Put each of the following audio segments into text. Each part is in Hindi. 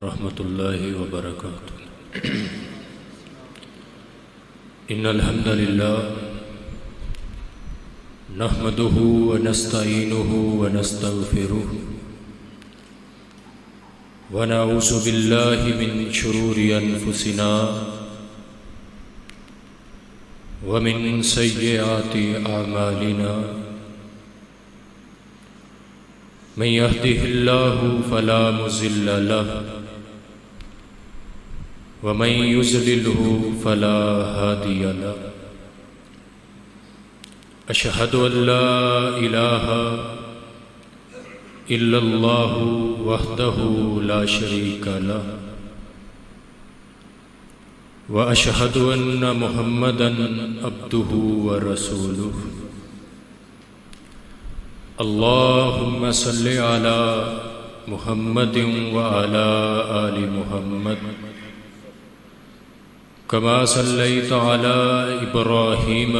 रहमतुल्लाहि व बरकातुहू। इन्नल हम्दुलिल्लाह नहमदुहु व नस्तईनुहु व नस्तगफिरुहु व नऊज़ु बिल्लाहि मिन शुरूरि अनफुसिना व मिन सय्यिआति अमालिना। मन यहदिहिल्लाहु फला मुज़िल्ल लहु व मन युज़लिल्हु फला हादिय लहु। अशहदु अल्ला इलाहा इल्लल्लाहु वहदहु ला शरीका लहु व अशहदु अन्न मुहम्मदन अब्दुहु व रसूलुहु। अल्लाहुम्मा सल्लि अला मुहम्मदिन व अला आलि मुहम्मद कमा सल्लैत अला इब्राहीम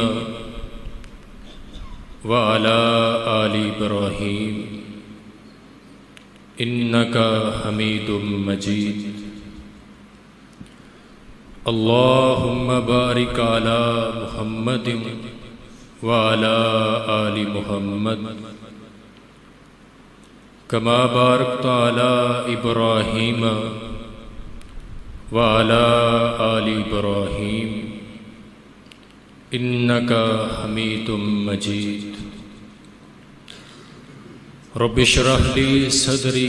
व अला आलि इब्राहीम इन्नका हमीदुम मजीद। अल्लाहुम्मा बारिक अला मुहम्मदिन व अला आलि मुहम्मद कमा बारकत अला इब्राहीम व अला आलि इब्राहीम इन्नका हमीदुम मजीद। रब्बि इश्रह ली सदरी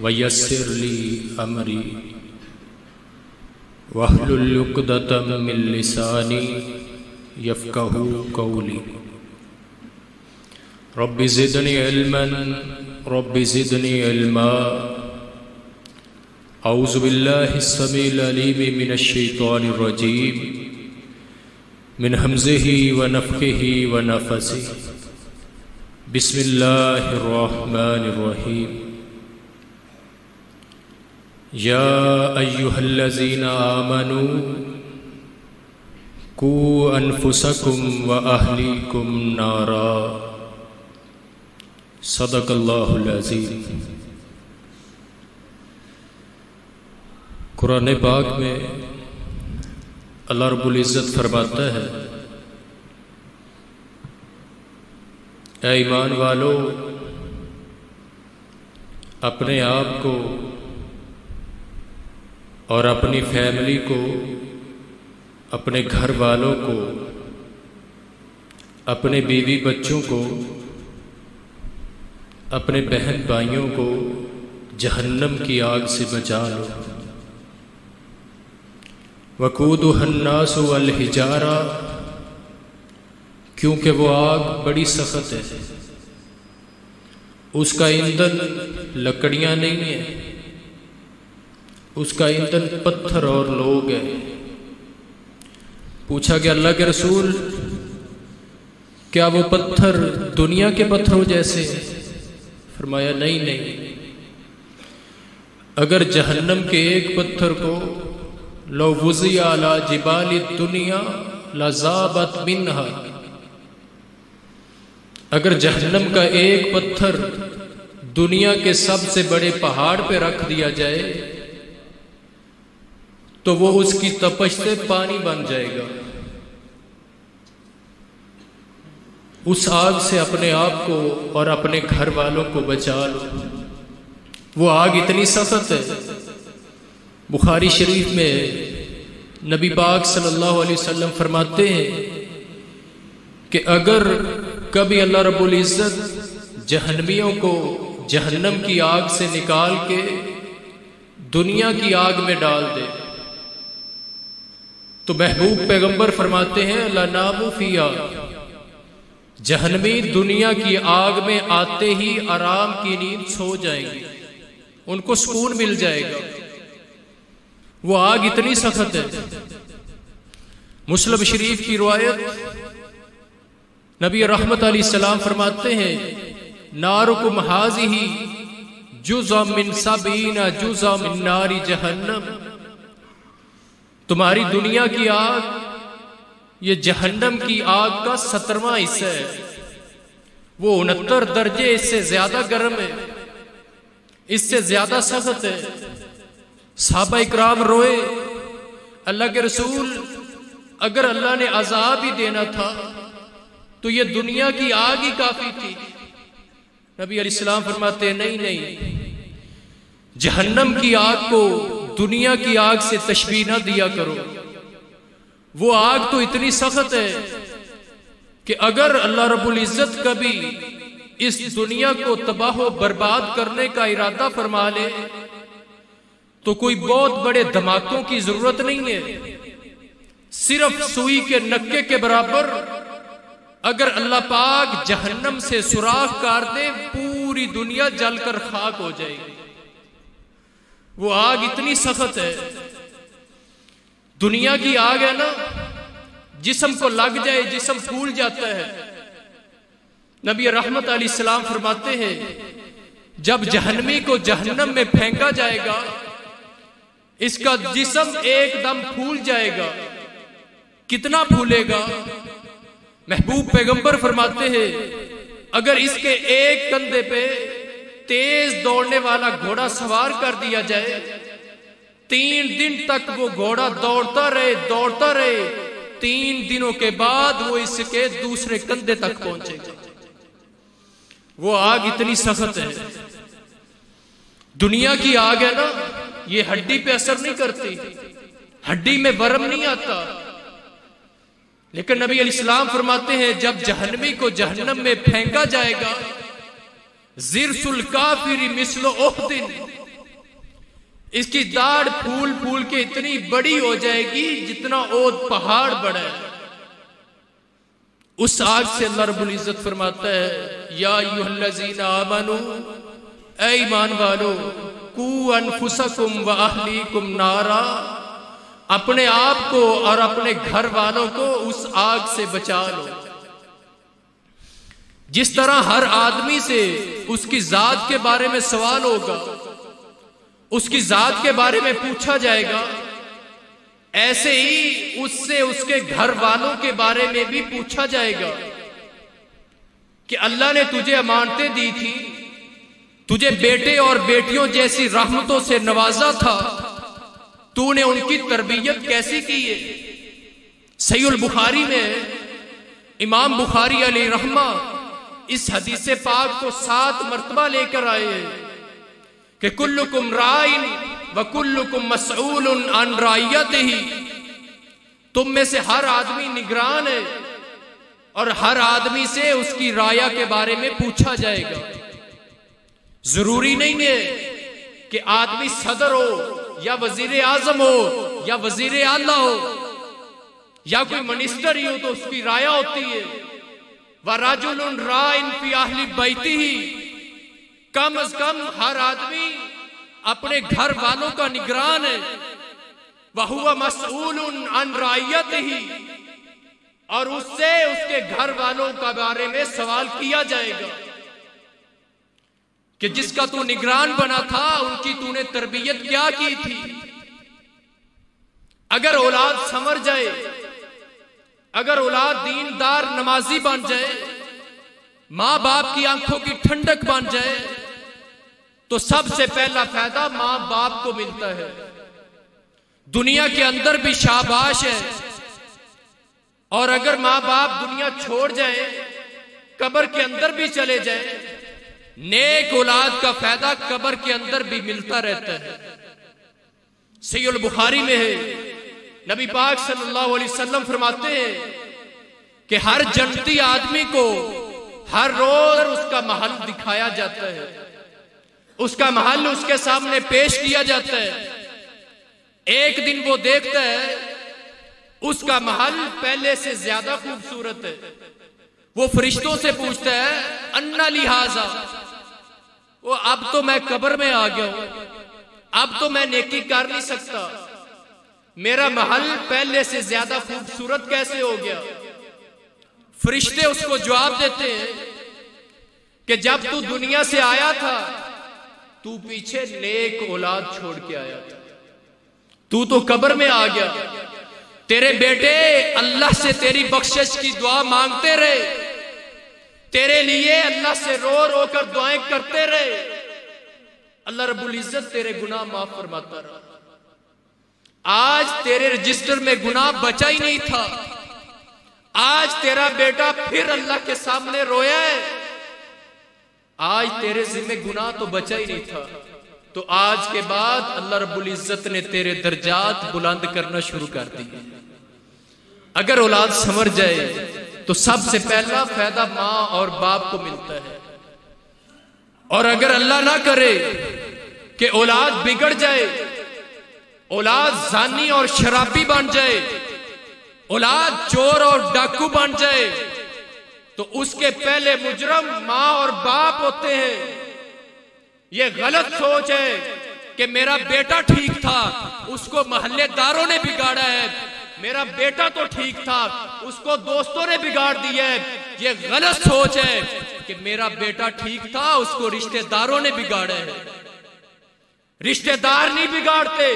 व यस्सिर ली अमरी वहलुल उक़दतम मिन लिसानी यफ़क़हू क़ौली। Rabbi ज़िदनी इल्मन rabbi ज़िदनी इल्मा। औज़ु बिल्लाहिस समीइल अलीम मिनश शैतानिर रजीम मिन हम्ज़िही व नफ़्ख़िही व नफ़सिही। बिस्मिल्लाहिर रहमानिर रहीम। या अय्युहल्लज़ीना आमनू कू अनफुसकुम व अहलीकुम नारा। सदक़ल्लाहुल अज़ीम। कुरान पाक में अल्लाह रब्बुल इज़्ज़त फरमाता है, ऐ ईमान वालों, अपने आप को और अपनी फैमिली को, अपने घर वालों को, अपने बीवी बच्चों को, अपने बहन भाइयों को जहन्नम की आग से बचा लो। वक़ूदुहन्नास वल हिजारा, क्योंकि वो आग बड़ी सख्त है, उसका ईंधन लकड़ियां नहीं है, उसका ईंधन पत्थर और लोग हैं। पूछा गया अल्लाह के रसूल, क्या वो पत्थर दुनिया के पत्थरों जैसे? फरमाया नहीं नहीं, अगर जहन्नम के एक पत्थर को लो वुज़िया अला जिबालि दुनिया लज़ाबत मिन्हा, अगर जहन्नम का एक पत्थर दुनिया के सबसे बड़े पहाड़ पे रख दिया जाए तो वो उसकी तपश से पानी बन जाएगा। उस आग से अपने आप को और अपने घर वालों को बचा लो। वो आग इतनी सख्त है। बुखारी शरीफ में नबी पाक सल्लल्लाहु अलैहि वसल्लम फरमाते हैं कि अगर कभी अल्लाह रब्बुल इज़्ज़त जहन्नमियों को जहन्नम की आग से निकाल के दुनिया की आग में डाल दे तो महबूब पैगंबर फरमाते हैं ला नामु फिया, जहन्नमी दुनिया की आग में आते ही आराम की नींद सो जाएंगे, उनको सुकून मिल जाएगा। वो आग इतनी सख्त है। मुस्लिम शरीफ की रिवायत, नबी रहमत अलैहिस्सलाम फरमाते हैं नारुकुम हाज़िही जुज़अ मिन सबईना जुज़अ मिन नारी जहन्नम, तुम्हारी दुनिया की आग ये जहन्नम की आग का 17वां हिस्सा है। वो 69 दर्जे इससे ज्यादा गर्म है, इससे ज्यादा सख्त है। सहाबा इकराम रोए, अल्लाह के रसूल अगर अल्लाह ने अजाब ही देना था तो ये दुनिया की आग ही काफी थी। नबी अलैहिस्सलाम फरमाते नहीं नहीं, जहन्नम की आग को दुनिया की आग से तशबीह ना दिया करो। वो आग तो इतनी सख्त है कि अगर अल्लाह रब्बुल इज्जत कभी इस दुनिया को तबाह बर्बाद करने का इरादा फरमा ले तो कोई बहुत बड़े धमाकों की जरूरत नहीं है। सिर्फ सुई के नक्के के बराबर अगर अल्लाह पाक जहन्नम से सुराख कर दे, पूरी दुनिया जलकर खाक हो जाएगी। वो आग इतनी सख्त है, दुनिया की आग है ना, जिस्म को लग जाए जिस्म फूल जाता है। नबी रहमत अलैहिस्सलाम फरमाते हैं जब जहन्नमी को जहन्नम में फेंका जाएगा, इसका जिस्म एकदम फूल जाएगा। कितना फूलेगा? महबूब पैगंबर फरमाते हैं अगर इसके एक कंधे पे तेज दौड़ने वाला घोड़ा सवार कर दिया जाए, 3 दिन तक वो घोड़ा दौड़ता रहे, 3 दिनों के बाद वो इसके दूसरे कंधे तक पहुंचेगा। वो आग इतनी सख्त है। दुनिया की आग है ना, ये हड्डी पे असर नहीं करती, हड्डी में वर्म नहीं आता। लेकिन नबी अलैहिस्सलाम फरमाते हैं जब जहन्नमी को जहन्नम में फेंका जाएगा, जिरसुल काफिरी मिस्लो उहदिन, इसकी दाढ़ फूल फूल के इतनी बड़ी हो जाएगी जितना ओद पहाड़ बड़ा है। उस आग से अल्लाह रब्बुल इज्जत फरमाता है या अय्युहल्लज़ीना आमनू, ऐ ईमान वालो, कू अनफुसकुम व अहलीकुम नारा, अपने आप को और अपने घर वालों को उस आग से बचा लो। जिस तरह हर आदमी से उसकी जात के बारे में सवाल होगा, उसकी जात के बारे में पूछा जाएगा, ऐसे ही उससे उसके घर वालों के बारे में भी पूछा जाएगा कि अल्लाह ने तुझे अमानतें दी थी, तुझे बेटे और बेटियों जैसी रहमतों से नवाजा था, तूने उनकी तरबियत कैसी की है। सहीहुल बुखारी में इमाम बुखारी अलैहि रहमा इस हदीस पाक को 7 मर्तबा लेकर आए हैं कि कुल्लुकुम राइन व कुल्लुकुम मसऊलुन अन राइयतिही, तुम में से हर आदमी निगरान है और हर आदमी से उसकी राया के बारे में पूछा जाएगा। जरूरी नहीं है कि आदमी सदर हो या वजीर आजम हो या वजीर आला हो या कोई मिनिस्टर ही हो तो उसकी राया होती है। वराजुलुन राइन फी अहली बैतिही, कम अज कम हर आदमी अपने घर वालों का निगरान है। वहुवा मसऊलुन अन राइयतिही, और उससे उसके घर वालों का बारे में सवाल किया जाएगा कि जिसका तू निगरान बना था उनकी तूने तरबियत क्या की थी। अगर औलाद संवर जाए, अगर औलाद दीनदार नमाजी बन जाए, मां बाप की आंखों की ठंडक बन जाए, तो सबसे पहला फायदा मां बाप को मिलता है। दुनिया के अंदर भी शाबाश है, और अगर मां बाप दुनिया छोड़ जाए, कब्र के अंदर भी चले जाए, नेक औलाद का फायदा कब्र के अंदर भी मिलता रहता है। सहीहुल बुखारी में है, नबी पाक सल्लल्लाहु अलैहि वसल्लम फरमाते हैं कि हर जन्नती आदमी को हर रोज उसका महल दिखाया जाता है, उसका महल उसके सामने पेश किया जाता है। एक दिन वो देखता है उसका महल पहले से ज्यादा खूबसूरत है। वो फरिश्तों से पूछता है अन्ना लिहाजा, वो अब तो मैं कब्र में आ गया हूं, अब तो मैं नेकी कर नहीं सकता, मेरा महल पहले से ज्यादा खूबसूरत कैसे हो गया। फरिश्ते उसको जवाब देते हैं कि जब तू दुनिया से आया था तू पीछे नेक औलाद छोड़ के आया था, तू तो कब्र में आ गया, तेरे बेटे अल्लाह से तेरी बख्शिश की दुआ मांगते रहे, तेरे लिए अल्लाह से रो रो कर दुआएं करते रहे, अल्लाह रब्बुल इज्जत तेरे गुनाह माफ फरमाता रहा। आज तेरे रजिस्टर में गुनाह बचा ही नहीं था, आज तेरा बेटा फिर अल्लाह के सामने रोया है। आज तेरे जिम्मे गुनाह तो बचा ही नहीं था, तो आज के बाद अल्लाह रब्बुल इज्जत ने तेरे दर्जात बुलंद करना शुरू कर दिए। अगर औलाद संवर जाए तो सबसे पहला फायदा मां और बाप को मिलता है, और अगर अल्लाह ना करे कि औलाद बिगड़ जाए, औलाद जानी और शराबी बन जाए, औलाद चोर और डाकू बन जाए, तो उसके पहले मुजरम मां और बाप होते हैं। यह गलत सोच है कि मेरा बेटा ठीक था, उसको मोहल्लेदारों ने बिगाड़ा है, मेरा बेटा तो ठीक था, उसको दोस्तों ने बिगाड़ दिया है। यह गलत सोच है कि मेरा बेटा ठीक था, उसको रिश्तेदारों ने बिगाड़ा है। रिश्तेदार नहीं बिगाड़ते,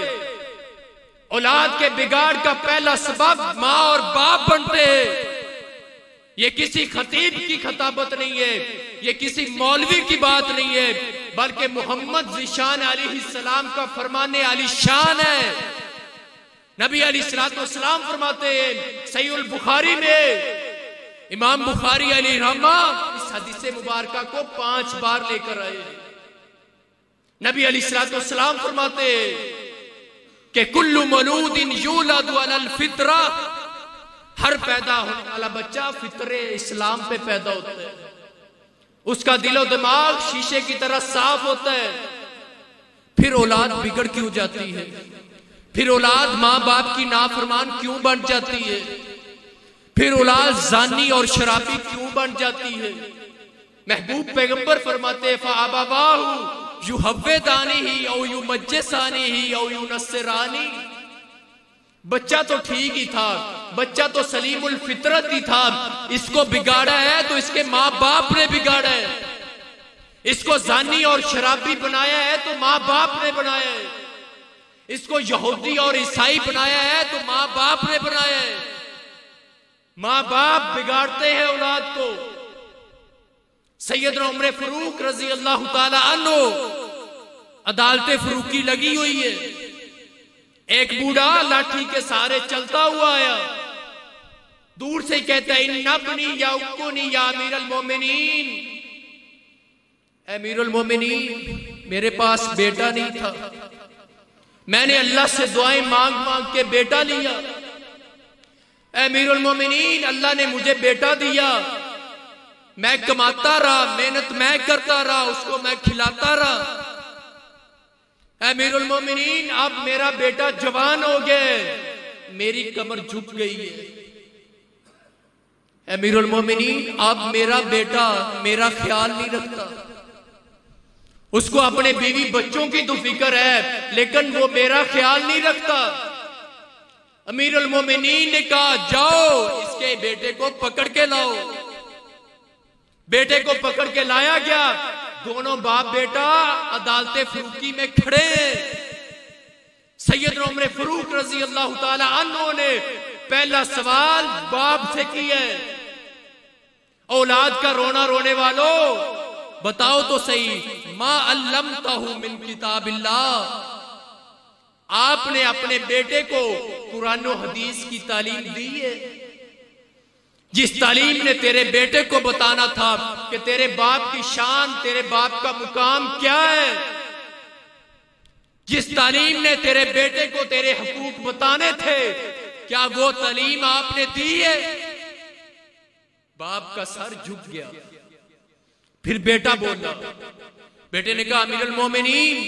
औलाद के बिगाड़ का पहला सबब मां और बाप बनते हैं। ये किसी खतीब की खताबत नहीं है, ये किसी मौलवी की बात नहीं है, बल्कि मोहम्मद ज़िशान अलैहिस्सलाम का फरमाने आली शान है। नबी अलैहिस्सलाम फरमाते हैं, सहीहुल बुखारी में इमाम बुखारी अलैहिर्रहमा इस हदीस मुबारका को 5 बार लेकर आए। नबी अलैहिस्सलाम फरमाते हैं कि कुल्लु मौलूदिन यूलदु अलल फितरा, हर पैदा होने वाला बच्चा फितरे इस्लाम पे पैदा होता है। उसका दिलो दिमाग शीशे की तरह साफ होता है। फिर औलाद बिगड़ क्यों जाती है? फिर औलाद माँ बाप की नाफरमान क्यों बन जाती है? फिर औलाद जानी और शराबी क्यों बन जाती है? महबूब पैगंबर फरमाते फ़अबावाहु युहव्विदानिही औ युमज्जिसानिही औ युनस्सिरानी। बच्चा तो ठीक ही था, बच्चा तो सलीमुल फितरत ही था, इसको बिगाड़ा है तो इसके माँ बाप ने बिगाड़ा है। इसको जानी और शराबी बनाया है तो माँ बाप ने बनाया है। इसको यहूदी और ईसाई बनाया है तो माँ बाप ने बनाया है। माँ बाप बिगाड़ते हैं औलाद को। सैयदना उमर फरूक रजी अल्लाह ताला अन्हु, अदालत फरूकी लगी हुई है। एक बूढ़ा लाठी के सहारे चलता हुआ आया, दूर से कहता है इन्नब्नी यउकुनी या अमीरुल मोमिनीन, अमीरुल मोमिनीन मेरे पास बेटा नहीं था, मैंने अल्लाह से दुआएं मांग मांग के बेटा लिया। अमीरुल मोमिनीन अल्लाह ने मुझे बेटा दिया, मैं कमाता रहा, मेहनत मैं करता रहा, उसको मैं खिलाता रहा। अमीरुल मोमिनीन अब मेरा बेटा जवान हो गया, मेरी कमर झुक गई है। अमीरुल मोमिनीन अब मेरा बेटा मेरा ख्याल नहीं रखता, उसको अपने बीवी बच्चों की तो फिक्र है लेकिन वो मेरा ख्याल नहीं रखता। अमीरुल मोमिनीन ने कहा जाओ इसके बेटे को पकड़ के लाओ। बेटे को पकड़ के लाया गया, दोनों बाप बेटा अदालत फरूकी में खड़े हैं। सैयदना उमर फरूक रजी अल्लाह ताला अन्हु ने पहला सवाल बाप से किया, औलाद का रोना रोने वालों बताओ तो सही, मा अल्लमतहु मिन किताबिल्लाह, आपने अपने बेटे को कुरान और हदीस की तालीम दी है? जिस तालीम ने तेरे बेटे को बताना था कि तेरे बाप की शान, तेरे बाप का मुकाम क्या है, जिस तालीम ने तेरे बेटे को तेरे हकूक बताने थे, क्या वो तालीम आपने दी है? बाप का सर झुक गया। फिर बेटा बोला, बेटे ने कहा अमीरुल मोमिनीन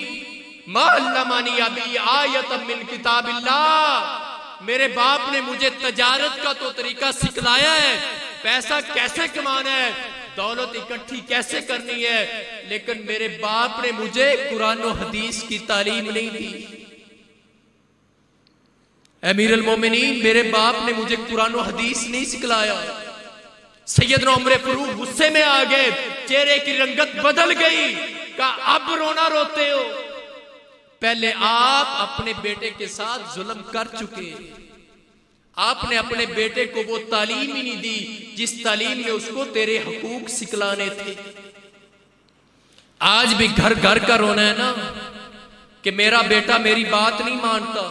मा अल्लमानी अबी आयतम मिन किताबिल्लाह, मेरे बाप ने मुझे तजारत का तो तरीका सिखलाया है, पैसा कैसे कमाना है, दौलत इकट्ठी कैसे करनी है, लेकिन मेरे बाप ने मुझे कुरान और हदीस की तालीम नहीं दी। अमीरुल मोमिनीन मेरे बाप ने मुझे कुरान और हदीस नहीं सिखलाया। सैयदना उमर फरूक गुस्से में आ गए, चेहरे की रंगत बदल गई, कहा अब रोना रोते हो, पहले आप अपने बेटे के साथ जुल्म कर चुके, आपने अपने बेटे को वो तालीम ही नहीं दी जिस तालीम में उसको तेरे हकूक सिखलाने थे। आज भी घर घर का रोना है ना कि मेरा बेटा मेरी बात नहीं मानता,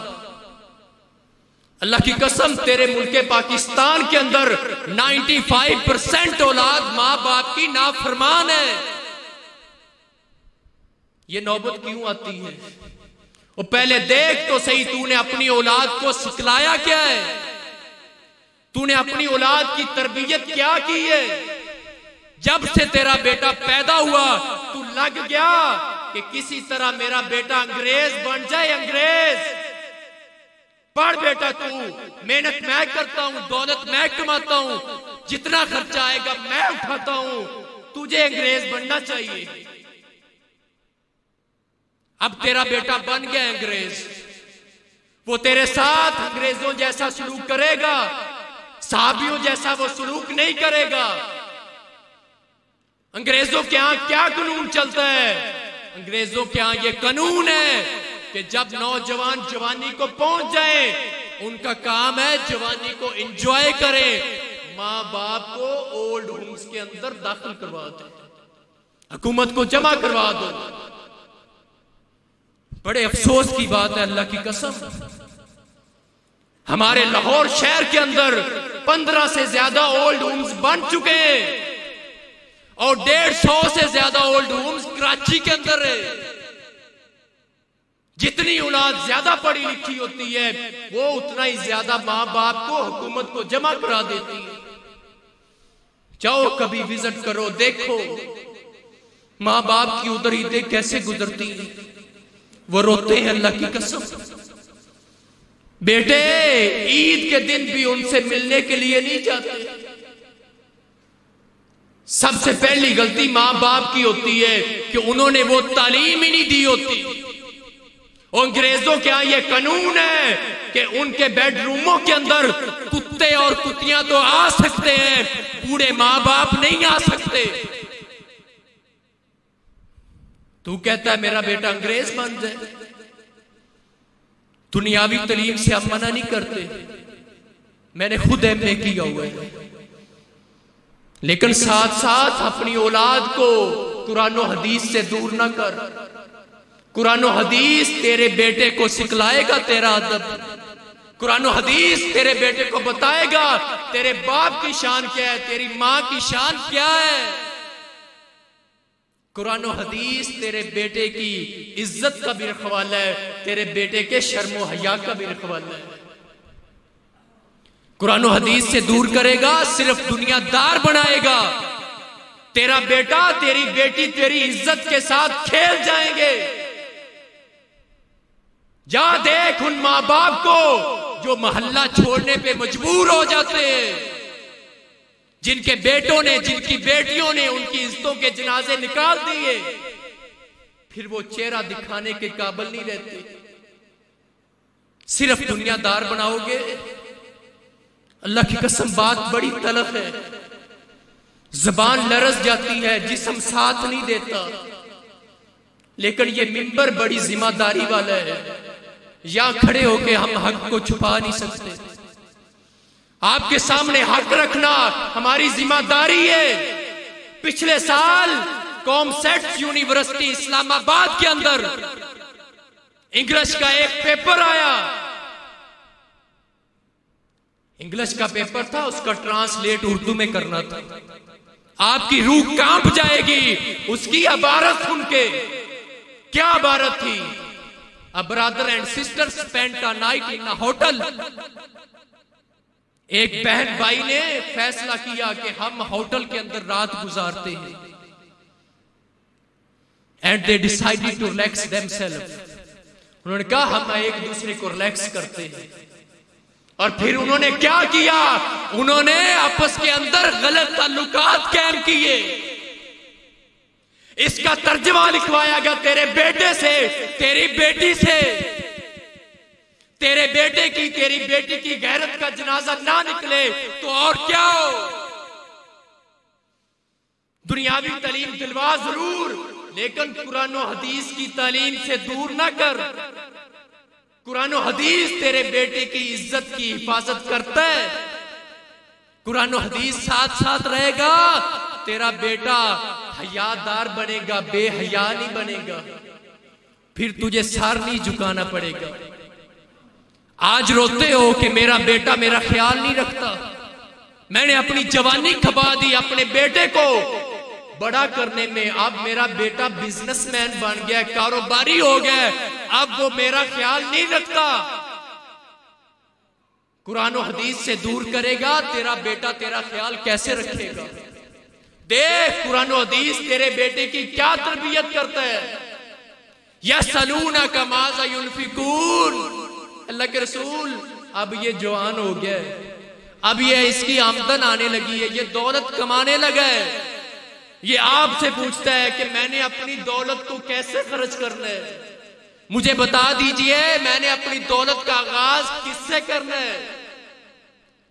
अल्लाह की कसम, तेरे मुल्क पाकिस्तान के अंदर 95% औलाद माँ बाप की नाफरमान है। ये नौबत क्यों आती है? और पहले देख तो सही, तूने अपनी औलाद को सिखलाया क्या है? तूने अपनी औलाद की तरबियत क्या की है? जब से तेरा बेटा पैदा हुआ तू लग गया कि किसी तरह मेरा बेटा अंग्रेज बन जाए। अंग्रेज पढ़ बेटा, तू मेहनत मैं करता हूं, दौलत मैं कमाता हूं, जितना खर्चा आएगा मैं उठाता हूं, तुझे अंग्रेज बनना चाहिए। अब तेरा बेटा बन गया अंग्रेज, वो तेरे साथ अंग्रेजों जैसा सलूक करेगा, साहबियों जैसा वो सलूक नहीं करेगा। अंग्रेजों के यहां क्या कानून चलता है? अंग्रेजों के यहां ये कानून है कि जब नौजवान जवानी को पहुंच जाए, उनका काम है जवानी को एंजॉय करें, मां बाप को ओल्ड होम्स के अंदर दाखिल करवा दो, हुकूमत को जमा करवा दो। बड़े अफसोस की बात है, अल्लाह की कसम, हमारे लाहौर शहर के अंदर 15 से ज्यादा ओल्ड होम्स बन चुके हैं और 150 से ज्यादा ओल्ड होम्स कराची के अंदर है। जितनी औलाद ज्यादा पढ़ी लिखी होती है, वो उतना ही ज्यादा मां बाप को, हुकूमत को जमा करा देती है। जाओ कभी विजिट करो, देखो मां बाप की उधर ईदें कैसे गुजरती है, वो रोते हैं अल्लाह की कसम। बेटे ईद के दिन भी उनसे मिलने के लिए नहीं जाते। सबसे पहली गलती मां बाप की होती है कि उन्होंने वो तालीम ही नहीं दी होती। और अंग्रेजों के यहां ये कानून है कि उनके बेडरूमों के अंदर कुत्ते और कुत्तियां तो आ सकते हैं, बूढ़े मां बाप नहीं आ सकते। तू कहता है मेरा बेटा अंग्रेज बन जाए। दुनियावी तालीम से हम मना नहीं करते, मैंने खुद एमए किया हुआ है, लेकिन साथ साथ अपनी औलाद को कुरान और हदीस से दूर ना कर। कुरान और हदीस तेरे बेटे को सिखलाएगा तेरा अदब। कुरान और हदीस तेरे बेटे को बताएगा तेरे बाप की शान क्या है, तेरी मां की शान क्या है। कुरान और हदीस तेरे बेटे की इज्जत का भी रखवाला है, तेरे बेटे के शर्मो हया का भी रखवाला है। कुरान और हदीस से दूर करेगा, सिर्फ दुनियादार बनाएगा। तेरा बेटा तेरी बेटी तेरी इज्जत के साथ खेल जाएंगे। जा देख उन मां बाप को जो मोहल्ला छोड़ने पे मजबूर हो जाते हैं, जिनके बेटों ने, जिनकी बेटियों ने उनकी इज्जतों के जनाजे निकाल दिए, फिर वो चेहरा दिखाने के काबिल नहीं रहते। सिर्फ दुनियादार बनाओगे, अल्लाह की कसम बात बड़ी तलख है, जबान लरस जाती है, जिस्म साथ नहीं देता। लेकिन ये मिंबर बड़ी जिम्मेदारी वाला है, या खड़े होके हम हक को छुपा नहीं सकते। आपके सामने हक रखना हमारी जिम्मेदारी है। पिछले साल कॉमसेट यूनिवर्सिटी इस्लामाबाद के अंदर इंग्लिश का एक पेपर आया। इंग्लिश का पेपर था, उसका ट्रांसलेट उर्दू में करना था। आपकी रूह कांप जाएगी उसकी इबारत सुन के। क्या इबारत थी? A brother and sister spent a night in a hotel. एक बहन भाई ने फैसला किया कि हम होटल के अंदर रात गुजारते हैं। And they decided to relax themselves. उन्होंने कहा हम एक दूसरे को रिलैक्स करते हैं। और फिर उन्होंने क्या किया? उन्होंने आपस के अंदर गलत ताल्लुकात कायम किए। इसका तर्जुमा लिखवाया गया तेरे बेटे से, तेरी बेटी से। तेरे बेटे की, तेरी बेटी की गैरत का जनाजा ना निकले तो और क्या हो। दुनियावी तालीम दिलवा जरूर, लेकिन कुरान और हदीस की तालीम से दूर ना कर। कुरान और हदीस तेरे बेटे की इज्जत की हिफाजत करता है। कुरान और हदीस साथ साथ रहेगा, तेरा बेटा हयादार बनेगा, बेहया नहीं बनेगा। फिर तुझे सर नहीं झुकाना पड़ेगा। आज रोते हो कि मेरा बेटा मेरा ख्याल नहीं रखता। मैंने अपनी जवानी खपा दी अपने बेटे को बड़ा करने में। अब मेरा बेटा बिजनेसमैन बन गया, कारोबारी हो गया, अब वो मेरा ख्याल नहीं रखता। कुरान और हदीस से दूर करेगा, तेरा बेटा तेरा ख्याल कैसे रखेगा? देख कुरान और हदीस तेरे बेटे की क्या तरबियत करता है। यसलूना का माज़ा युनफिकून, अल्लाह के रसूल अब ये जवान हो गया है, अब ये इसकी आमदन आने लगी है, ये दौलत कमाने लगा है, ये आपसे पूछता है कि मैंने अपनी दौलत को कैसे खर्च करना है, मुझे बता दीजिए मैंने अपनी दौलत का आगाज किससे करना है।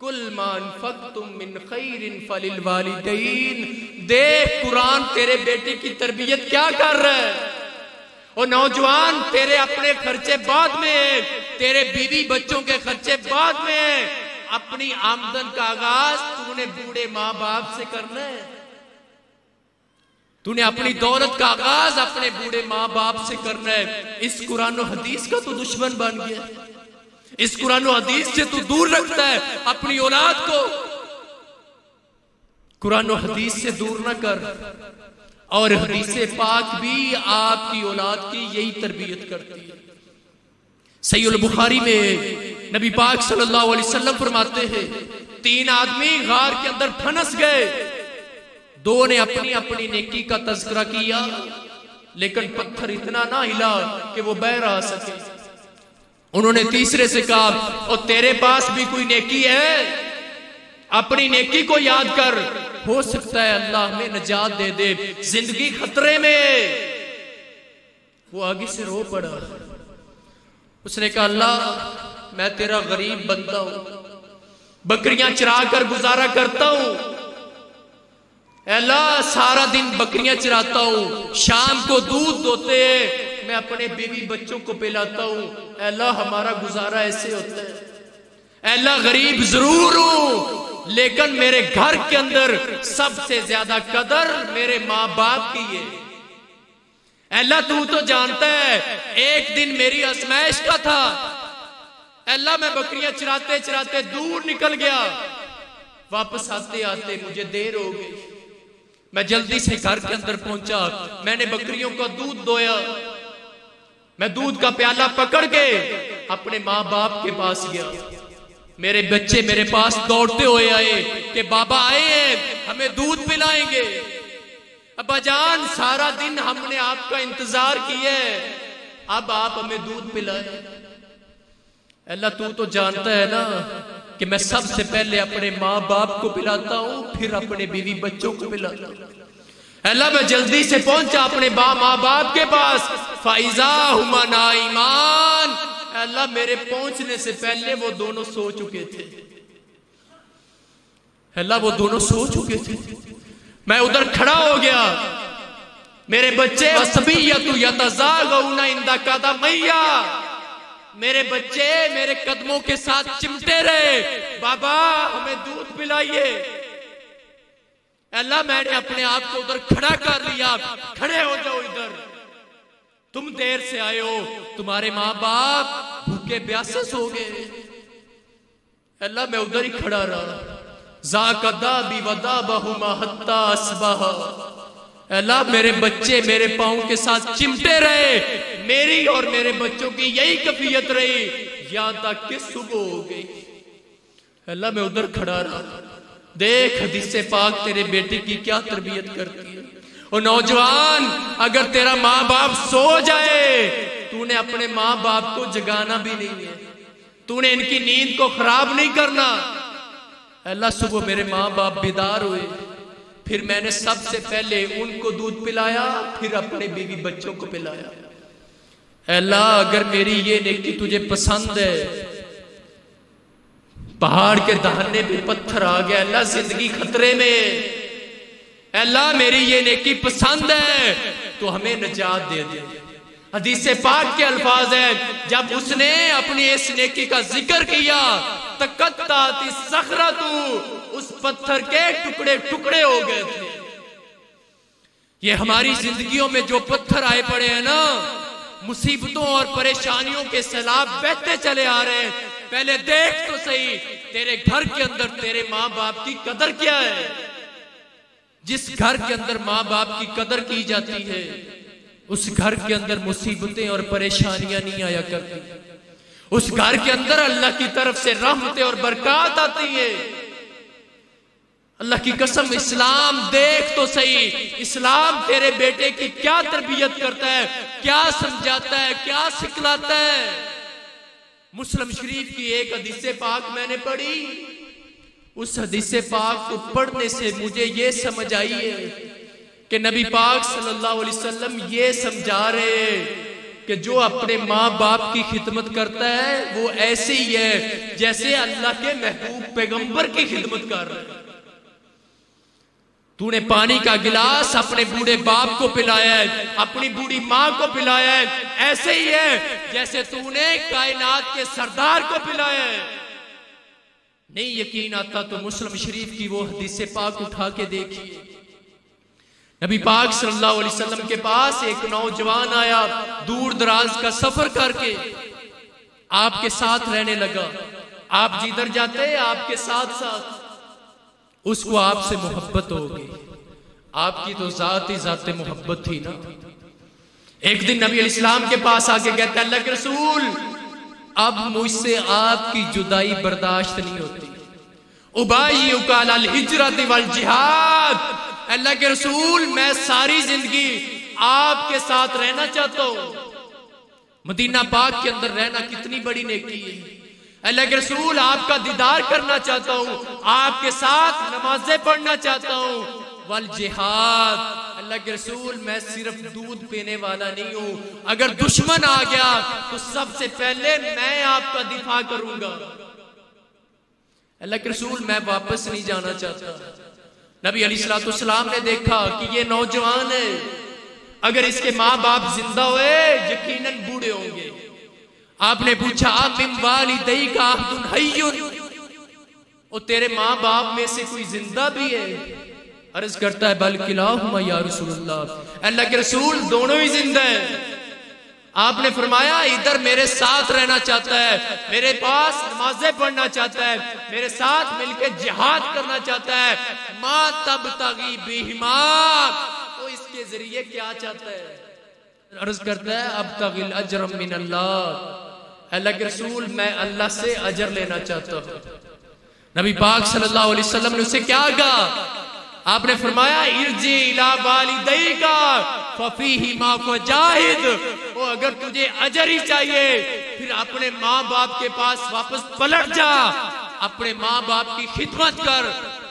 कुल मान फक्तुम मिन खैरिन फलिल वालिदैन। देख कुरान तेरे बेटे की तरबियत क्या कर रहा है। और नौजवान तेरे अपने खर्चे बाद में, तेरे बीवी बच्चों के खर्चे बाद में, अपनी आमदन का आगाज तूने बूढ़े माँ बाप से करना है। तूने अपनी दौलत का आगाज अपने बूढ़े माँ बाप से करना है। इस कुरान और हदीस का तू दुश्मन बन गया, इस कुरान और हदीस से तू दूर रखता है अपनी औलाद को। कुरान और हदीस से दूर ना कर। और हदीस पाक भी आपकी औलाद की यही तरबियत करती है। सहीह बुखारी में नबी पाक सल्लल्लाहु अलैहि वसल्लम फरमाते हैं, 3 आदमी गार के अंदर फंस गए, 2 ने अपनी अपनी नेकी का तज़किरा किया, लेकिन पत्थर इतना ना हिला कि वो बह रहा सके। उन्होंने तीसरे से कहा, और तेरे पास भी कोई नेकी है, अपनी नेकी को याद कर, हो सकता है अल्लाह हमें नजात दे दे, जिंदगी खतरे में। वो आगे से रो पड़ा। उसने कहा, अल्लाह मैं तेरा गरीब बंदा हूं, बकरियां चरा कर गुजारा करता हूं, अल्लाह सारा दिन बकरियां चराता हूं, शाम को दूध दोते मैं अपने बीवी बच्चों को पिलाता हूं, अल्लाह हमारा गुजारा ऐसे होता है। अल्लाह गरीब जरूर हूं, लेकिन मेरे घर के अंदर सबसे ज्यादा कदर मेरे माँ बाप की है। अल्लाह तू तो जानता है, एक दिन मेरी आजमाइश का था, अल्लाह मैं बकरियां चराते चराते दूर निकल गया, वापस आते आते मुझे देर हो गई, मैं जल्दी से घर के अंदर पहुंचा, मैंने बकरियों का दूध दोया, मैं दूध का प्याला पकड़ के अपने माँ बाप के पास गया। मेरे बच्चे मेरे पास दौड़ते हुए आए कि बाबा आए हैं, हमें दूध पिलाएंगे। अब्बा जान सारा दिन हमने आपका इंतजार किया है, अब आप हमें दूध पिलाए। अल्लाह तू तो जानता है ना कि मैं सबसे पहले अपने माँ बाप को पिलाता हूं, फिर अपने बीवी बच्चों को पिलाता हूं। अल्लाह मैं जल्दी से पहुंचा अपने माँ बाप के पास, फाइजा हुमा नाइमान, अल्लाह मेरे पहुंचने से पहले वो दोनों सो चुके थे। अल्लाह वो दोनों सो चुके थे। मैं उधर खड़ा हो गया, मेरे बच्चे मैया, मेरे बच्चे मेरे कदमों के साथ चिमटे रहे, बाबा हमें दूध पिलाइए। अल्लाह मैंने अपने आप को उधर खड़ा कर लिया, खड़े हो जाओ इधर, तुम देर से आए हो, तुम्हारे माँ बाप भूखे प्यासे सो गए। अल्लाह मैं उधर ही खड़ा रहा। अल्लाह मेरे बच्चे मेरे पाँव के साथ चिमटे रहे, मेरी और मेरे बच्चों की यही कैफियत रही, यहां तक कि सुबह हो गई। अल्लाह मैं उधर खड़ा रहा। देख हदीस पाक तेरे बेटे की क्या तरबियत करती है। और नौजवान अगर तेरा माँ बाप सो जाए, तूने अपने माँ बाप को जगाना भी नहीं है, तूने इनकी नींद को खराब नहीं करना। अल्लाह सुबह मेरे माँ बाप बेदार हुए, फिर मैंने सबसे पहले उनको दूध पिलाया, फिर अपने बीवी बच्चों को पिलाया। अल्लाह अगर मेरी ये नेकी तुझे पसंद है, पहाड़ के दहाने पे पत्थर आ गया, अल्लाह जिंदगी खतरे में, अल्लाह मेरी ये नेकी पसंद है तो हमें नजात दे दे। हदीस पाक के अल्फाज है, जब उसने अपनी इस नेकी का जिक्र किया, तकत्ताती सखरतु, उस पत्थर के टुकड़े टुकड़े हो गए थे। ये हमारी जिंदगियों में जो पत्थर आए पड़े हैं ना, मुसीबतों और परेशानियों के सैलाब बहते चले आ रहे हैं, पहले देख तो सही तेरे घर के अंदर तेरे माँ बाप की कदर क्या है। जिस घर के अंदर माँ बाप की कदर की जाती है उस घर के अंदर मुसीबतें और परेशानियां नहीं आया करती। उस घर के अंदर अल्लाह की तरफ से रहमतें और बरकत आती है। अल्लाह की कसम, इस्लाम देख तो सही, इस्लाम तेरे बेटे की क्या तरबियत करता है, क्या समझाता है, क्या सिखलाता है। मुस्लिम शरीफ की एक हदीस पाक मैंने पढ़ी। उस हदीस पाक को पढ़ने से मुझे ये समझ आई है कि नबी पाक सल्लल्लाहु अलैहि वसल्लम ये समझा रहे हैं कि जो अपने माँ बाप की खिदमत करता है वो ऐसे ही है जैसे अल्लाह के महबूब पैगंबर की खिदमत कर रहे हैं। तूने पानी का गिलास अपने बूढ़े बाप को पिलाया है, अपनी बूढ़ी माँ को पिलाया है, ऐसे ही है जैसे तूने कायनात के सरदार को पिलाया है। नहीं यकीन आता तो मुस्लिम शरीफ की वो हदीस पाक उठा के देखिए। नबी पाक सल्लल्लाहु अलैहि वसल्लम के पास एक नौजवान आया, दूर दराज का सफर करके आपके साथ रहने लगा। आप जिधर जाते आपके साथ साथ, उसको आपसे मोहब्बत हो गई। आपकी तो जात ही जाते मोहब्बत थी ना। एक दिन नबी अलैहिस्सलाम के पास आके कहता है, अल्लाह के रसूल अब मुझसे आपकी जुदाई बर्दाश्त नहीं होती। उबाय्युका अल हिजरत वल जिहाद, अल्लाह के रसूल मैं सारी जिंदगी आपके साथ रहना चाहता हूं। मदीना पाक के अंदर रहना कितनी बड़ी नेकी है। अल्लाह के रसूल आपका दीदार करना चाहता हूं, आपके साथ नमाजें पढ़ना चाहता हूं। वल जिहाद, अल्लाह के रसूल मैं सिर्फ दूध पीने वाला नहीं हूं, अगर दुश्मन आ गया तो सबसे पहले मैं आपका दिफा करूंगा। अल्लाह के रसूल मैं वापस नहीं जाना चाहता। नबी अलैहिस्सलाम ने देखा कि ये नौजवान है, अगर इसके माँ बाप जिंदा हुए यकीनन बूढ़े होंगे। आपने पूछा मिन वालिदैका अहदुन हय्युन, और तेरे माँ बाप में से कोई जिंदा भी है? अर्ज करता है बल किलाहुमा या रसूलल्लाह, अल्लाह के रसूल दोनों ही जिंदा है। आपने फरमाया इधर मेरे साथ रहना चाहता है, मेरे पास नमाजें पढ़ना चाहता है, मेरे साथ मिलकर जिहाद करना चाहता है। माँ तब तगी बिहिमा, तो इसके जरिए क्या चाहता है? अर्ज करता है अब तगिल अजर मिन अल्लाह, अल्लाह के रसूल मैं अल्लाह से अजर लेना चाहता हूँ। नबी पाक सल्लल्लाहु अलैहि वसल्लम ने उसे क्या कहा? आपने फरमाया इरजी इला वालिदैका फफीहिमा फजाहिद, ओ अगर तुझे अजर ही चाहिए फिर अपने माँ बाप के पास वापस पलट जा, अपने माँ बाप की खिदमत कर,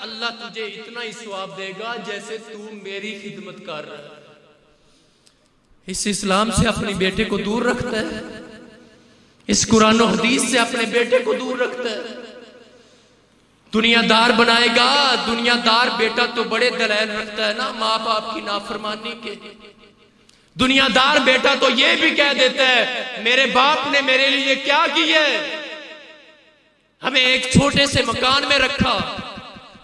अल्लाह तुझे इतना ही सवाब देगा जैसे तू मेरी खिदमत कर रहा है। इस इस्लाम से अपने बेटे को दूर रखता है, इस कुरान और हदीस से अपने बेटे को दूर रखता है। दुनियादार बनाएगा, दुनियादार बेटा तो बड़े दलाइल रखता है ना माँ बाप की नाफरमानी के। दुनियादार बेटा तो ये भी कह देता है मेरे बाप ने मेरे लिए क्या किया है, हमें एक छोटे से मकान में रखा,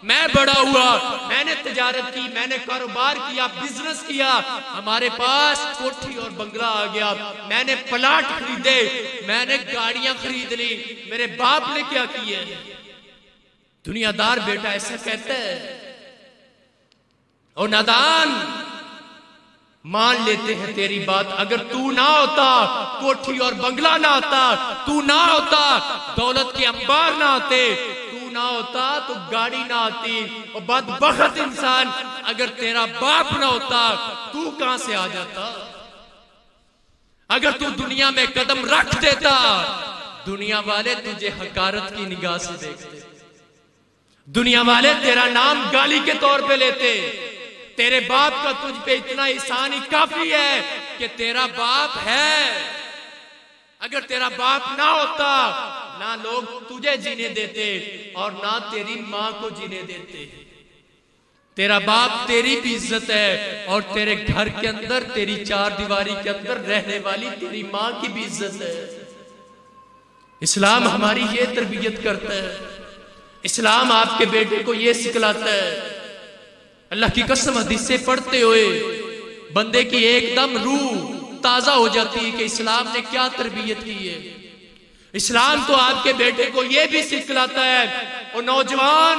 मैं बड़ा हुआ, मैंने तिजारत की, मैंने कारोबार किया, बिजनेस किया, हमारे पास कोठी और बंगला आ गया, मैंने प्लाट खरीदे, मैंने गाड़ियां खरीद ली, मेरे बाप ने क्या किया? दुनियादार बेटा ऐसा कहता है। और नादान मान लेते हैं तेरी बात, अगर तू ना होता, कोठी और बंगला ना आता, तू ना होता, दौलत के अंबार ना आते, तू ना होता तो गाड़ी ना आती, और बदबख्त इंसान अगर तेरा बाप ना होता तू कहां से आ जाता? अगर तू दुनिया में कदम रख देता दुनिया वाले तुझे हकारत की निगाह से देखते, दुनिया वाले तेरा नाम गाली के तौर पे लेते। तेरे बाप का तुझ पे इतना एहसान ही काफी है कि तेरा बाप है। अगर तेरा बाप ना होता ना लोग तुझे जीने देते और ना तेरी माँ को जीने देते। तेरा बाप तेरी भी इज्जत है और तेरे घर के अंदर तेरी चार दीवारी के अंदर रहने वाली तेरी माँ की भी इज्जत है। इस्लाम हमारी ये तरबियत करता है, इस्लाम आपके बेटे को ये सिखलाता है। अल्लाह की कसम हदीसें पढ़ते हुए बंदे की एकदम रूह ताजा हो जाती है कि इस्लाम ने क्या तरबियत की है। इस्लाम तो आपके बेटे को यह भी सिखलाता है, और नौजवान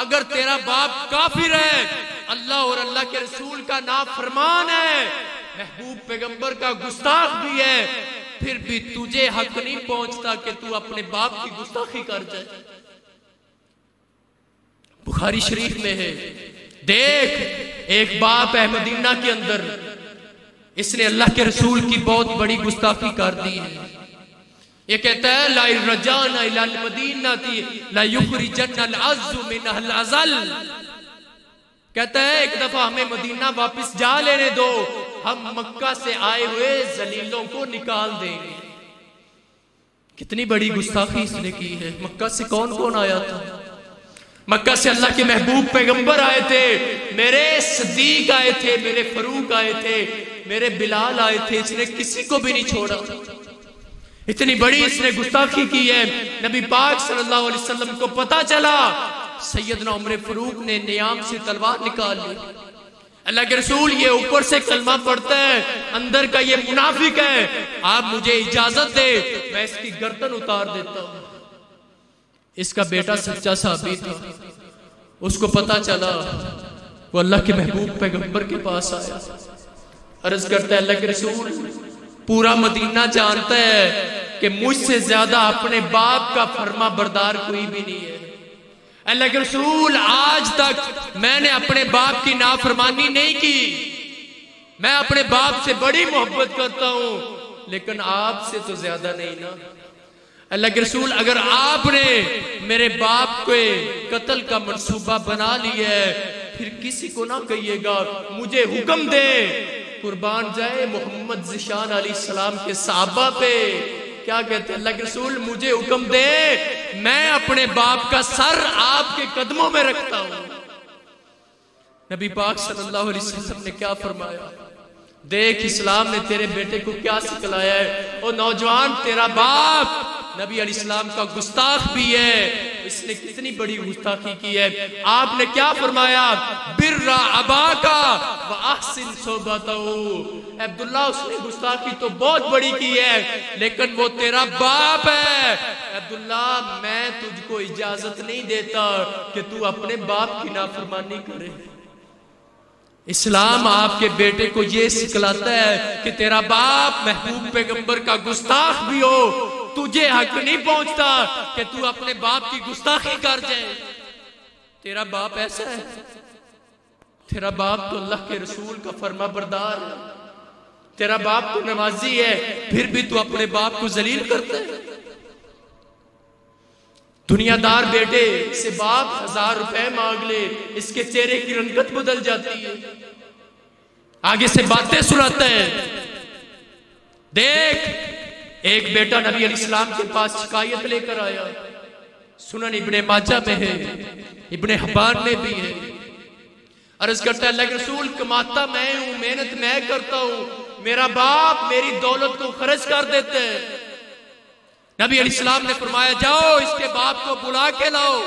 अगर तेरा बाप काफिर है, अल्लाह और अल्लाह के रसूल का नाफरमान है, महबूब पैगंबर का गुस्ताख भी है, फिर भी तुझे हक नहीं पहुंचता कि तू अपने बाप की गुस्ताखी कर जाए। बुखारी शरीफ में है, देख एक बाप है मदीना के अंदर, इसने अल्लाह के रसूल की बहुत बड़ी गुस्ताखी कर दी है। ये कहता है ला रजाना इला मदीनाती ला युखरिजन्नल अज़्ज़ु मिनल अज़ल, कहता है एक दफा हमें मदीना वापस जा लेने दो, हम मक्का से आए हुए जलीलों को निकाल देंगे। कितनी बड़ी गुस्ताखी इसने की है। मक्का से कौन कौन आया था? मक्का से अल्लाह के महबूब पैगंबर आए थे, मेरे सदीक आए थे, मेरे फरूक आए थे, मेरे बिलाल आए थे, इसने किसी को भी नहीं छोड़ा। इतनी बड़ी इसने गुस्ताखी की है। नबी पाक सल्लल्लाहु अलैहि वसल्लम को पता चला, सैयदना उमर फारूक ने नियाम से तलवार निकाल ली। अल्लाह के रसूल ये ऊपर से कलमा पढ़ता है, अंदर का ये मुनाफिक है, आप मुझे इजाजत दे मैं इसकी गर्दन उतार देता हूं। इसका बेटा सच्चा साहबी था, उसको पता चला, वो अल्लाह के महबूब पैगंबर के पास आया, अर्ज करता है अल्लाह के रसूल, पूरा मदीना जानता है कि मुझसे ज्यादा अपने बाप का फर्मा बरदार कोई भी नहीं है। अल्लाह के रसूल, आज तक मैंने अपने बाप की नाफरमानी नहीं की, मैं अपने बाप से बड़ी मोहब्बत करता हूं, लेकिन आपसे तो ज्यादा नहीं ना। अल्लाह के रसूल, अगर आपने मेरे बाप को कत्ल का मंसूबा बना लिया है, फिर किसी को ना कहिएगा, मुझे हुक्म दे कुर्बान जाए मोहम्मद ज़िशान अलैहिस्सलाम के सहाबा पे। क्या कहते हैं अल्लाह के रसूल, मुझे हुक्म दे, मैं अपने बाप का सर आपके कदमों में रखता हूं। नबी पाक सल्लल्लाहु अलैहि वसल्लम ने क्या फरमाया, देख इस्लाम ने तेरे बेटे को क्या सिखलाया है। और नौजवान, तेरा बाप नबी अलैहिस्सलाम का गुस्ताख भी है, इसने कितनी बड़ी गुस्ताखी की है। आपने क्या फरमाया, बिर्रा अबाका व अहसिन सोबतहू। अब्दुल्ला, उसने गुस्ताखी तो बहुत बड़ी की है, लेकिन वो तेरा बाप है। अब्दुल्ला, मैं तुझको इजाजत नहीं देता कि तू अपने बाप की नाफरमानी करे। इस्लाम आपके बेटे को यह सिखलाता है कि तेरा बाप महबूब पैगंबर का गुस्ताख भी हो, तुझे हक नहीं पहुंचता कि तू अपने बाप की गुस्ताखी कर जाए। तेरा बाप ऐसा है, तेरा बाप तो अल्लाह के रसूल का फर्मा बरदार है, तेरा बाप तो नमाजी है, फिर भी तू अपने बाप को जलील करता है। दुनियादार बेटे से बाप 1000 रुपए मांग ले, इसके चेहरे की रंगत बदल जाती है, आगे से बातें सुनाता है। देख, एक बेटा नबी अलैहिस्सलाम के पास शिकायत लेकर आया, सुनन इब्ने माजा में है, इब्ने हब्बान में भी है। अर्ज करता है अल्लाह के रसूल, कमाता मैं हूं, मेहनत मैं करता हूं, मेरा बाप मेरी दौलत को खर्च कर देते हैं। नबी अलैहिस्सलाम ने फरमाया, जाओ इसके बाप को बुला के लाओ।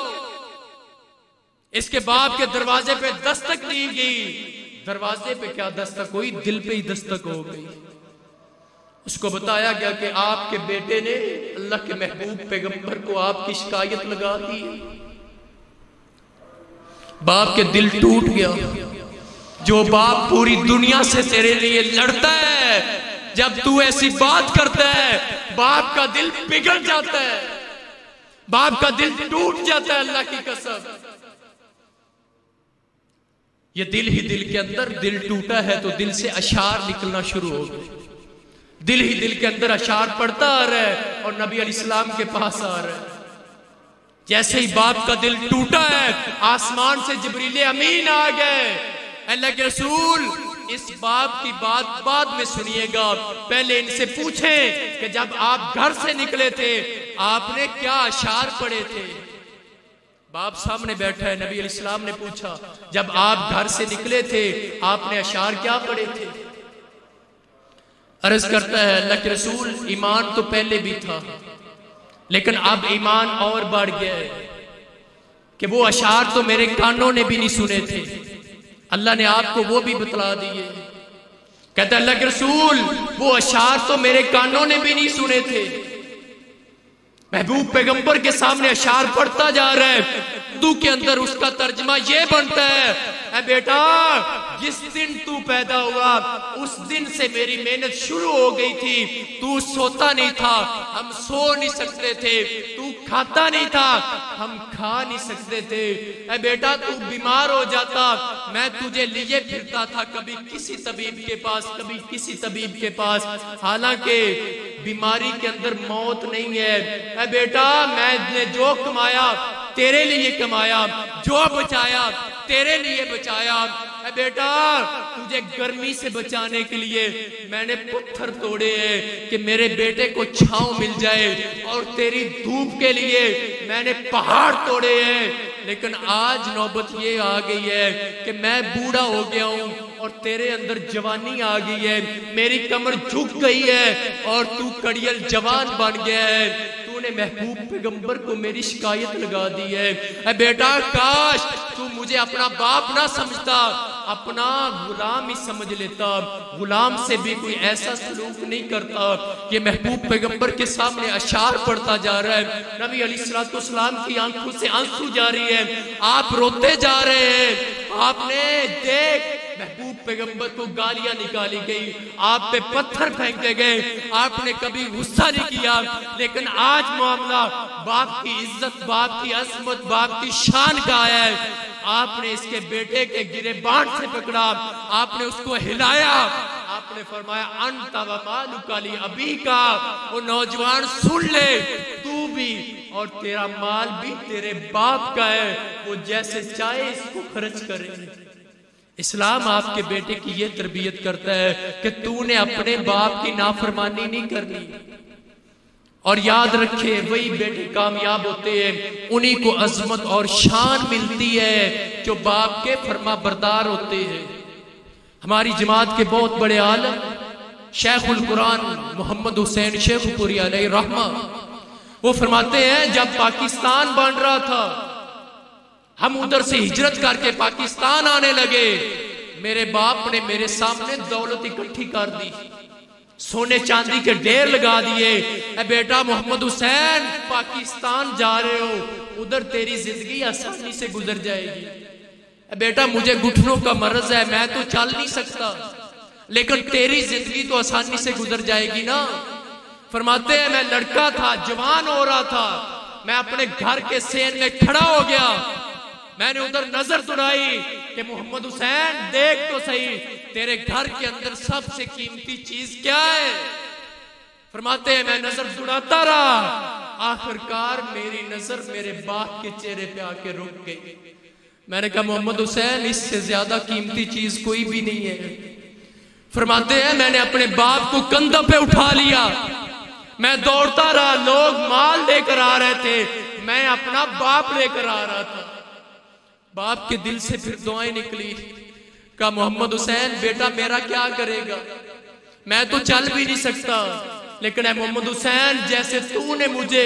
इसके बाप के दरवाजे पे दस्तक दी गई, दरवाजे पे क्या दस्तक हुई, दिल पे ही दस्तक हो गई। उसको बताया गया कि आपके बेटे ने अल्लाह के महबूब पैगंबर को आपकी शिकायत लगा दी। बाप के दिल टूट गया। जो बाप पूरी दुनिया से तेरे लिए लड़ता है, जब तू ऐसी बात करता है, बाप का दिल पिघल जाता है, बाप का दिल टूट जाता है। अल्लाह की कसम, ये दिल ही दिल के अंदर, दिल टूटा है तो दिल से अशार निकलना शुरू हो गए, दिल ही दिल के अंदर अशार पड़ता आ रहा है और नबी अलैहिस्सलाम के पास आ रहा है। जैसे ही बाप का दिल टूटा है, आसमान से जिब्रील अमीन आ गए। अल्लाह के रसूल, इस बाप की बात बाद में सुनिएगा, पहले इनसे पूछें कि जब आप घर से निकले थे आपने क्या अशार पढ़े थे। बाप सामने बैठा है, नबी अलैहिस्सलाम ने पूछा, जब आप घर से निकले थे आपने अशार क्या पढ़े थे। अर्ज करता है अल्लाह के रसूल, ईमान तो पहले भी था, लेकिन अब ईमान और बढ़ गया है कि वो अशार तो मेरे कानों ने भी नहीं सुने थे, अल्लाह ने आपको वो भी बतला दिए। कहता है अल्लाह के रसूल, वो अशार तो मेरे कानों ने भी नहीं सुने थे, महबूब पैगंबर के सामने अशार पढ़ता जा रहा है, तू के अंदर उसका तर्जमा ये बनता है, ऐ बेटा जिस दिन तू पैदा हुआ उस दिन से मेरी मेहनत शुरू हो गई थी। तू सोता नहीं था, हम सो नहीं सकते थे। तू खाता नहीं था, हम खा नहीं सकते थे। ऐ बेटा तू बीमार हो जाता, मैं तुझे लिए फिरता था, कभी किसी तबीब के पास, कभी किसी तबीब के पास। हालांकि बीमारी के अंदर मौत नहीं है। ऐ बेटा मैंने जो कमाया तेरे लिए कमाया, जो बचाया तेरे लिए बचाया। ऐ बेटा तुझे गर्मी से बचाने के लिए मैंने पत्थर तोड़े हैं कि मेरे बेटे को छांव मिल जाए, और तेरी धूप के लिए मैंने पहाड़ तोड़े हैं। लेकिन आज नौबत ये आ गई है कि मैं बूढ़ा हो गया हूं और तेरे अंदर जवानी आ गई है, मेरी कमर झुक गई है और तू कड़ियल जवान बन गया है। तूने महबूब पैगंबर को मेरी शिकायत लगा दी है। ऐ बेटा काश तू मुझे अपना बाप ना समझता, अपना गुलाम ही समझ लेता। गुलाम से भी कोई ऐसा सलूक नहीं करता। ये महबूब पैगंबर के सामने अशार पढ़ता जा रहा है। नबी अलैहिस्सलाम की आंखों से आंसू जारी है, आप रोते जा रहे हैं। आपने देख महबूब पैगंबर को गालियां निकाली गई, आप पे पत्थर फेंके गए, आपने कभी गुस्सा नहीं किया। लेकिन आज मामला बाप की इज्जत, बाप की अजमत, बाप की शान का है। आपने इसके बेटे के गिरेबान से पकड़ा, आपने उसको हिलाया, आपने फरमाया अंता व मालुका ली अबी का। वो नौजवान सुन ले, तू भी और तेरा माल भी तेरे बाप का है, वो जैसे चाहे इसको खर्च करे। इस्लाम आपके बेटे की ये तरबियत करता है कि तूने अपने बाप की नाफरमानी नहीं करनी। और याद रखे वही बेटे कामयाब होते हैं, उन्हीं को अजमत और शान मिलती है जो बाप के फरमा बरदार होते हैं। हमारी जमात के बहुत बड़े आलम शेखुल कुरान मोहम्मद हुसैन शेखपुरी अलैहि रहमा, वो फरमाते हैं जब पाकिस्तान बन रहा था, हम उधर से हिजरत करके पाकिस्तान आने लगे, मेरे बाप ने मेरे सामने दौलत इकट्ठी कर दी, सोने चांदी के ढेर लगा दिए। ए बेटा मोहम्मद हुसैन पाकिस्तान जा रहे हो, उधर तेरी जिंदगी आसानी से गुजर जाएगी। ए बेटा मुझे घुटनों का मर्ज है, मैं तो चल नहीं सकता, लेकिन तेरी जिंदगी तो आसानी से गुजर जाएगी ना। फरमाते हैं मैं लड़का था, जवान हो रहा था, मैं अपने घर के सेन में खड़ा हो गया, मैंने उधर नजर दौड़ाई कि मोहम्मद हुसैन देख तो सही तेरे घर के अंदर सबसे कीमती चीज क्या है। फरमाते हैं मैं नजर दौड़ाता रहा, आखिरकार मेरी नजर मेरे बाप के चेहरे पे आके रुक गई। मैंने कहा मोहम्मद हुसैन इससे ज्यादा कीमती चीज कोई भी नहीं है। फरमाते हैं मैंने अपने बाप को कंधों पे उठा लिया, मैं दौड़ता रहा, लोग माल लेकर आ रहे थे, मैं अपना बाप लेकर आ रहा था। बाप के दिल से फिर दुआएं निकली, कहा मोहम्मद हुसैन बेटा मेरा क्या करेगा, मैं तो चल भी नहीं सकता, लेकिन है मोहम्मद हुसैन जैसे तूने मुझे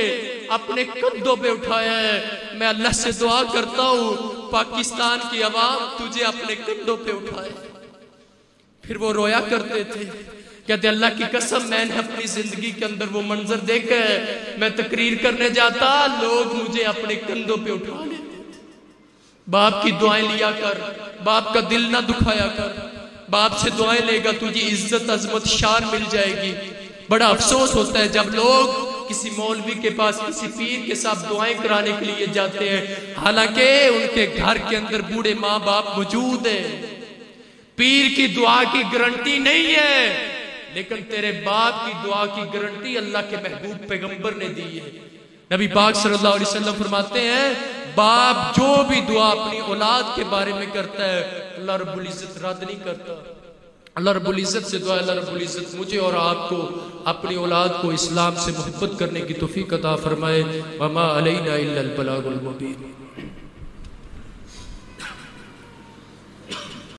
अपने कंधों पे उठाया है, मैं अल्लाह से दुआ करता हूँ पाकिस्तान की आवाम तुझे अपने कंधों पे उठाए। फिर वो रोया करते थे, कहते अल्लाह की कसम मैंने अपनी जिंदगी के अंदर वो मंजर देखा है, मैं तकरीर करने जाता लोग मुझे अपने कंधों पे उठा लेते। बाप की दुआएं लिया कर, बाप का दिल ना दुखाया कर, बाप से दुआएं लेगा तुझे इज्जत अजमत शान मिल जाएगी। बड़ा अफसोस होता है जब लोग किसी मौलवी के पास, किसी पीर के साथ दुआएं कराने के लिए जाते हैं, हालांकि उनके घर के अंदर बूढ़े माँ बाप मौजूद है। पीर की दुआ की गारंटी नहीं है, लेकिन तेरे बाप की दुआ की गारंटी अल्लाह के महबूब पैगंबर ने दी है। नबी पाक सल्लल्लाहु अलैहि वसल्लम फरमाते हैं बाप जो भी दुआ अपनी औलाद के बारे में करता है अल्लाह रब्बुल इज्जत रद्द नहीं करता। अल्लाह रब्बुल इज्जत से दुआ, अल्लाह रब्बुल इज्जत मुझे और आपको अपनी औलाद को इस्लाम से मोहब्बत करने की तौफीक अता फरमाए। वमा अलैना इल्लल बलागुल मुबीन।